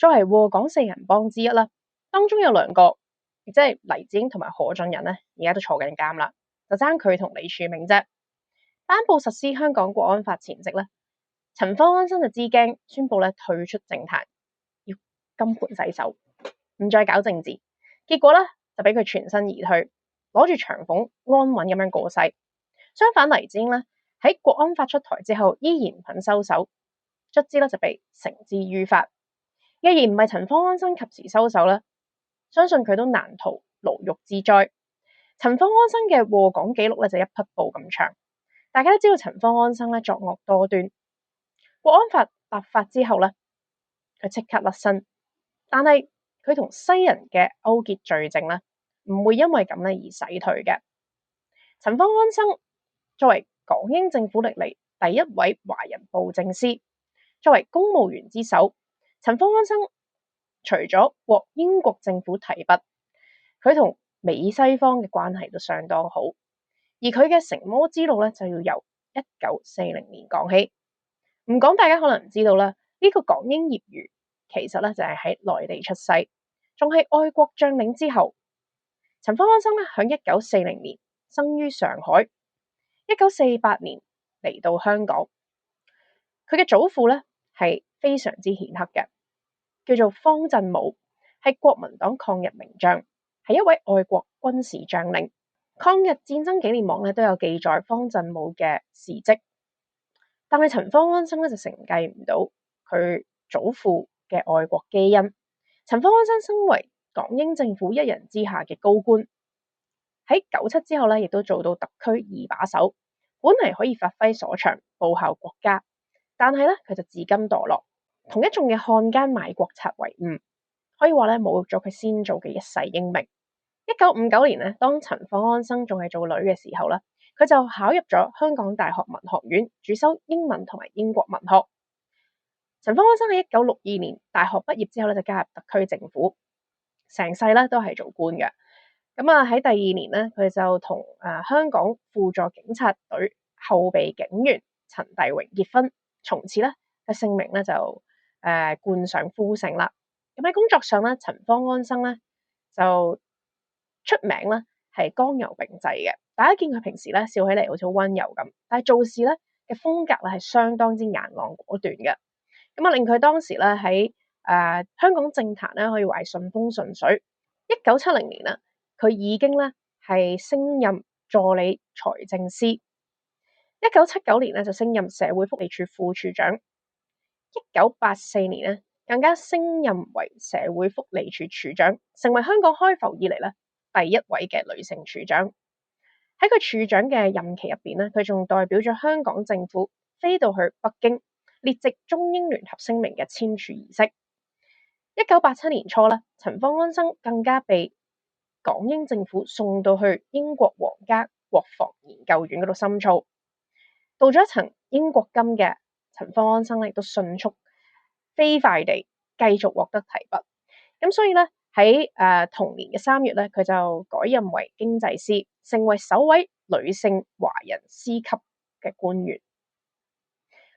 作為禍港四人幫之一啦，當中有兩個，即係黎智英同埋何俊仁咧，而家都坐緊監啦，就爭佢同李柱銘啫。頒布實施香港國安法前夕咧，陳方安生就知驚，宣布咧退出政壇，要金盆洗手，唔再搞政治。結果咧就俾佢全身而退，攞住長俸安穩咁樣過世。相反，黎智英咧喺國安法出台之後，依然唔肯收手，卒之咧就被繩之於法。既然唔係陳方安生及時收手咧，相信佢都難逃牢獄之災。陳方安生嘅禍港記錄咧就一匹布咁長。大家都知道陳方安生咧作惡多端，國安法立法之後咧，佢即刻甩身，但係佢同西人嘅勾結罪證咧，唔會因為咁咧而洗退嘅。陳方安生作為港英政府歷嚟第一位華人暴政司，作為公務員之首，陳方安生除咗獲英國政府提拔，佢同美西方嘅關係都相當好，而佢嘅成魔之路咧就要由1940年講起。唔講大家可能唔知道啦，呢個港英業餘其實咧就係喺內地出世，仲係愛國將領之後。陳方安生咧喺1940年生於上海，1948年嚟到香港。佢嘅祖父咧係非常之顯赫嘅，叫做方振武，係國民黨抗日名將，係一位愛國軍事將領。抗日戰爭紀念網咧都有記載方振武嘅事蹟，但係陳方安生咧就承繼唔到佢祖父嘅愛國基因。陳方安生身為港英政府一人之下嘅高官，喺97之後咧亦都做到特區二把手，本嚟可以發揮所長，報效國家，但係咧佢就自甘墮落，同一眾嘅漢奸賣國賊為伍，可以話咧侮辱咗佢先祖嘅一世英名。1959年咧，當陳方安生仲係做女嘅時候咧，佢就考入咗香港大學文學院，主修英文同埋英國文學。陳方安生喺1962年大學畢業之後咧，就加入特區政府，成世咧都係做官嘅。咁啊喺第二年咧，佢就同香港輔助警察隊後備警員陳帝榮結婚，從此咧嘅姓名咧就冠上夫姓啦。咁喺工作上咧，陳方安生咧就出名咧係剛柔並濟嘅。大家見佢平時咧笑起嚟好似好溫柔咁，但係做事咧嘅風格咧係相當之硬朗果斷嘅。咁啊令佢當時咧喺香港政壇咧可以話係順風順水。1970年啦，佢已經咧係升任助理財政司。1979年咧就升任社會福利署副署長。1984年咧更加升任為社會福利署署長，成為香港開埠以嚟咧第一位嘅女性署長。喺佢署長嘅任期入邊咧，佢仲代表咗香港政府飛到去北京列席中英聯合聲明嘅簽署儀式。1987年初咧，陳方安生更加被港英政府送到去英國皇家國防研究院嗰度深造，到咗一層英國金嘅陳方安生亦都迅速飛快地繼續獲得提拔。咁所以咧喺同年嘅3月咧，佢就改任為經濟司，成為首位女性華人司級嘅官員。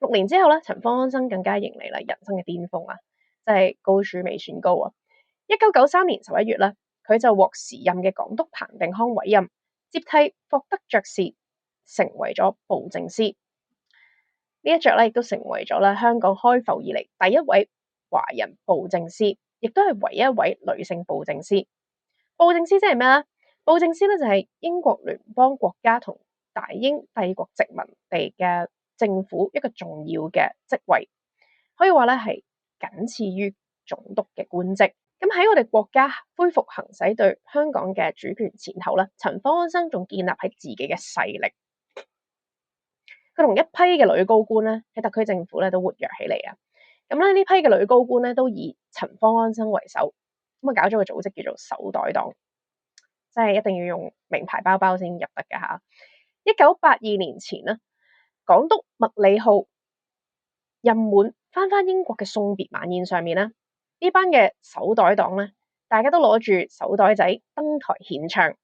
6年之後咧，陳方安生更加迎嚟啦人生嘅巔峰啊，即係高處未算高啊。1993年11月咧，佢就獲時任嘅港督彭定康委任，接替霍德爵士，成為咗布政司。呢一爵咧亦都成為咗咧香港開埠以嚟第一位華人布政司，亦都係唯一一位女性布政司。布政司即係咩咧？布政司咧就係英國聯邦國家同大英帝國殖民地嘅政府一個重要嘅職位，可以話咧係僅次於總督嘅官職。咁喺我哋國家恢復行使對香港嘅主權前後咧，陳方安生仲建立喺自己嘅勢力。佢同一批嘅女高官咧喺特區政府咧都活躍起嚟啊！咁咧呢批嘅女高官咧都以陳方安生為首，咁啊搞咗個組織叫做手袋黨，即係一定要用名牌包包先入得嘅嚇。1982年前咧，港督麥理浩任滿翻英國嘅送別晚宴上面咧，呢班嘅手袋黨咧，大家都攞住手袋仔登台獻唱，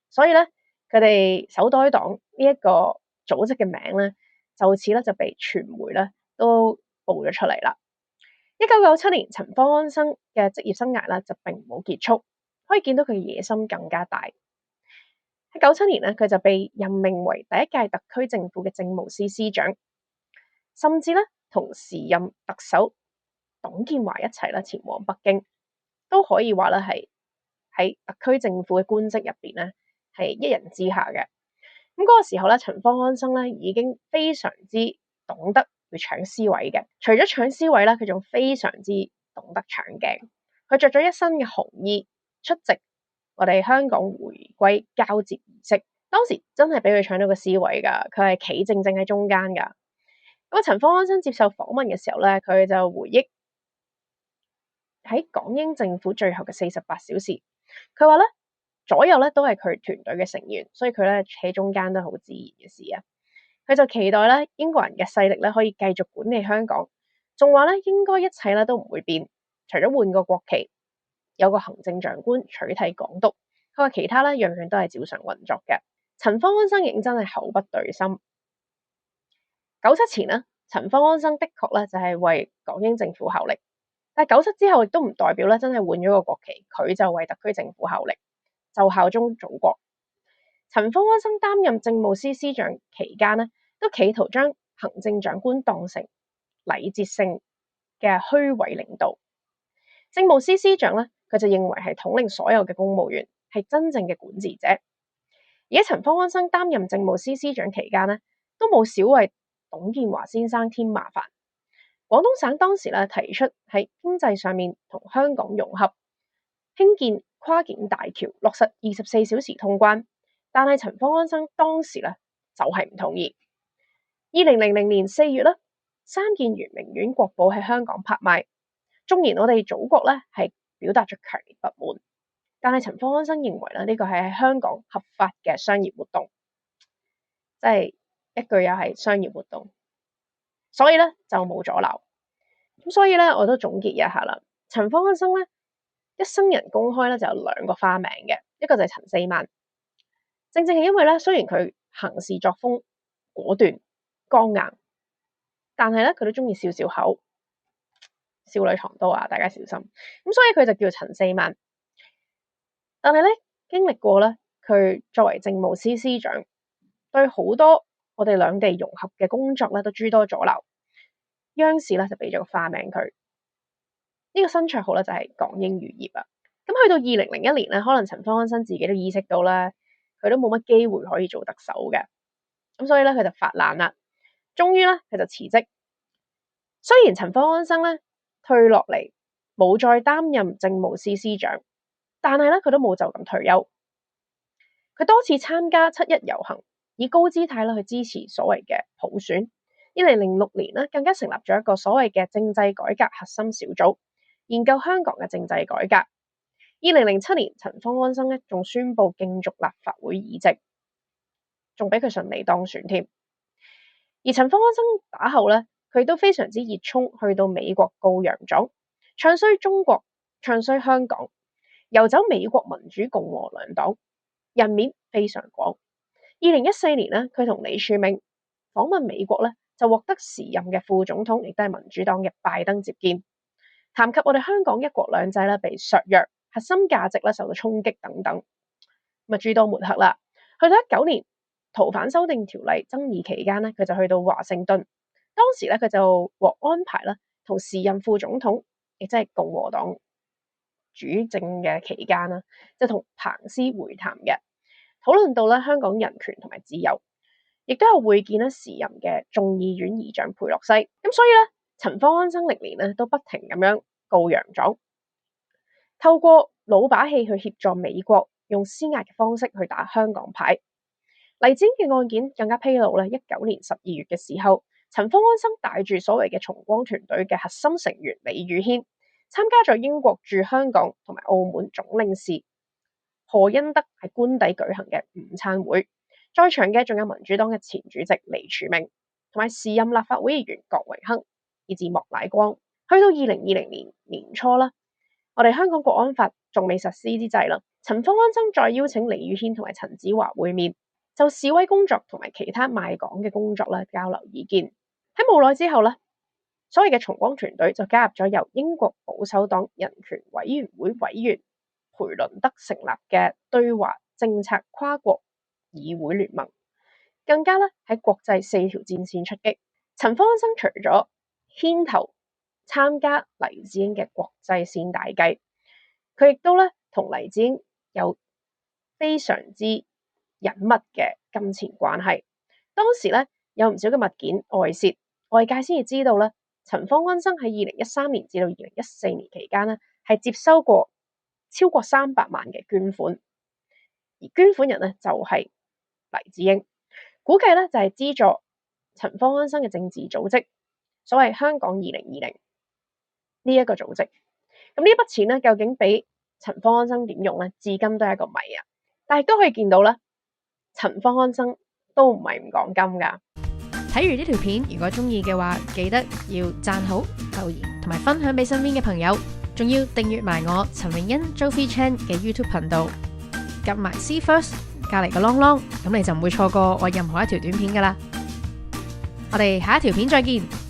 所以咧佢哋手袋黨呢一個組織嘅名咧，就此咧就被傳媒咧都報咗出嚟啦。1997年，陳方安生嘅職業生涯咧就並冇結束，可以見到佢嘅野心更加大。喺97年咧，佢就被任命為第一屆特區政府嘅政務司司長，甚至咧同時任特首董建華一齊咧前往北京，都可以話咧係喺特區政府嘅官職入邊咧係一人之下嘅。咁嗰個時候咧，陳方安生咧已經非常之懂得去搶 C 位嘅。除咗搶 C 位咧，佢仲非常之懂得搶鏡。佢着咗一身嘅紅衣出席我哋香港回歸交接儀式，當時真係俾佢搶到個 C 位噶，佢係企正正喺中間噶。咁陳方安生接受訪問嘅時候咧，佢就回憶喺港英政府最後嘅48小時，佢話咧，左右咧都係佢團隊嘅成員，所以佢咧喺中間都好自然嘅事啊。佢就期待咧英國人嘅勢力咧可以繼續管理香港，仲話咧應該一切咧都唔會變，除咗換個國旗，有個行政長官取替港督。佢話其他咧樣樣都係照常運作嘅。陳方安生認真係口不對心。97前咧，陳方安生的確咧就係為港英政府效力，但係97之後亦都唔代表咧真係換咗個國旗，佢就為特區政府效力，就效忠祖國。陳方安生擔任政務司司長期間咧，都企圖將行政長官當成禮節性嘅虛偽領導。政務司司長咧，佢就認為係統領所有嘅公務員，係真正嘅管治者。而喺陳方安生擔任政務司司長期間咧，都冇少為董建華先生添麻煩。廣東省當時咧提出喺經濟上面同香港融合，興建跨境大橋，落實24小時通關。但係陳方安生當時咧就係唔同意。2000年4月咧，三建圓明園國寶喺香港拍賣，縱然我哋祖國咧係表達咗強烈不滿，但係陳方安生認為咧呢個係喺香港合法嘅商業活動，即係一句又係商業活動，所以咧就冇阻撓。咁所以咧我都總結一下啦，陳方安生咧一生人公開咧就有2個花名嘅，一個就係陳四萬。正正係因為咧，雖然佢行事作風果斷剛硬，但係咧佢都中意笑笑口，少女藏刀啊，大家小心。咁所以佢就叫陳四萬。但係咧經歷過咧，佢作為政務司司長，對好多我哋兩地融合嘅工作咧都諸多阻撓。央視咧就俾咗個花名佢，呢個新綽號咧就係港英餘孽啊。咁去到2001年咧，可能陳方安生自己都意識到咧，佢都冇乜機會可以做特首嘅，咁所以咧佢就發難啦。終於咧佢就辭職。雖然陳方安生咧退落嚟冇再擔任政務司司長，但係咧佢都冇就咁退休。佢多次參加7·1遊行，以高姿態咧去支持所謂嘅普選。2006年咧更加成立咗一個所謂嘅政制改革核心小組，研究香港嘅政制改革。2007年，陳方安生咧仲宣布競逐立法會議席，仲俾佢順利當選添。而陳方安生打後咧，佢都非常之熱衷去到美國告洋狀，唱衰中國，唱衰香港，遊走美國民主共和兩黨，人面非常廣。2014年咧，佢同李柱銘訪問美國咧，就獲得時任嘅副總統，亦都係民主黨嘅拜登接見，談及我哋香港一國兩制咧被削弱，核心價值咧受到衝擊等等，咁啊諸多抹黑啦。去到19年逃犯修訂條例爭議期間咧，佢就去到華盛頓，當時咧佢就獲安排啦，同時任副總統，亦即係共和黨主政嘅期間啦，就同彭斯會談嘅，討論到咧香港人權同埋自由，亦都有會見咧時任嘅眾議院議長佩洛西。咁所以咧，陳方安生歷年咧都不停咁樣告洋狀，透過老把戲去協助美國用施壓嘅方式去打香港牌。黎智英嘅案件更加披露咧，19年12月嘅時候，陳方安生帶住所謂嘅重光團隊嘅核心成員李宇軒，參加咗英國駐香港同埋澳門總領事何恩德喺官邸舉行嘅午餐會，在場嘅仲有民主黨嘅前主席李柱銘，同埋時任立法會議員郭榮鏗，以至莫乃光。去到2020年年初啦，我哋香港國安法仲未實施之際啦，陳方安生再邀請李宇軒同埋陳梓華會面，就示威工作同埋其他賣港嘅工作咧交流意見。喺冇耐之後咧，所謂嘅重光團隊就加入咗由英國保守黨人權委員會委員培倫德成立嘅對華政策跨國議會聯盟，更加喺國際4條戰線出擊。陳方安生除咗牽頭參加黎智英嘅國際線大計，佢亦都同黎智英有非常之隱密嘅金錢關係。當時有唔少嘅物件外泄，外界先至知道陳方安生喺2013年至到2014年期間係接收過超過300萬嘅捐款，而捐款人就係黎智英，估計就係資助陳方安生嘅政治組織，所謂香港2020呢一個組織。咁呢一筆錢究竟俾陳方安生點用至今都係一個謎啊！但係都可以見到陳方安生都唔係唔講金噶。睇完呢條片，如果中意嘅話，記得要讚好、留言同埋分享俾身邊嘅朋友，仲要訂閱埋我陳詠欣 Jovi Chan 嘅 YouTube 頻道，撳埋 See First 隔籬個啷啷，咁你就唔會錯過我任何一條短片噶啦。我哋下一條片再見。